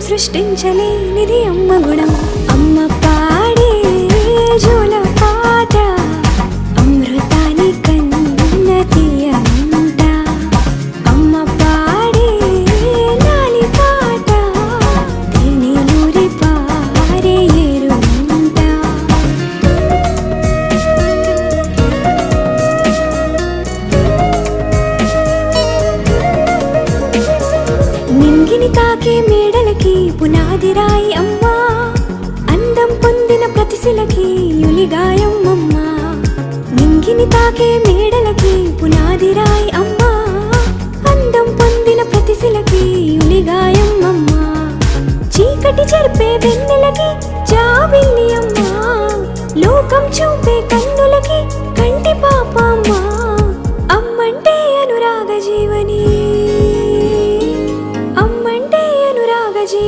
సృష్టించలేనిది అమ్మ గుణం. అమ్మ పాడే జోల పాట అమృతాని కన్న తీయనంట. అమ్మ పాడే లాలి పాట తేనెలూరి పారే ఏరునంట. నింగిని తాకే మేడలకి పునాది రాయి అమ్మా, అందం పొందిన ప్రతిశిలకి యులిగాయం అమ్మా. నింగిని తాకే మేడలకి పునాది రాయి అమ్మా, అందం పొందిన ప్రతిశిలకి యులిగాయం అమ్మా. చీకటి చెరిపే వెన్నెలకి జాబిల్లి అమ్మా, లోకం చూపే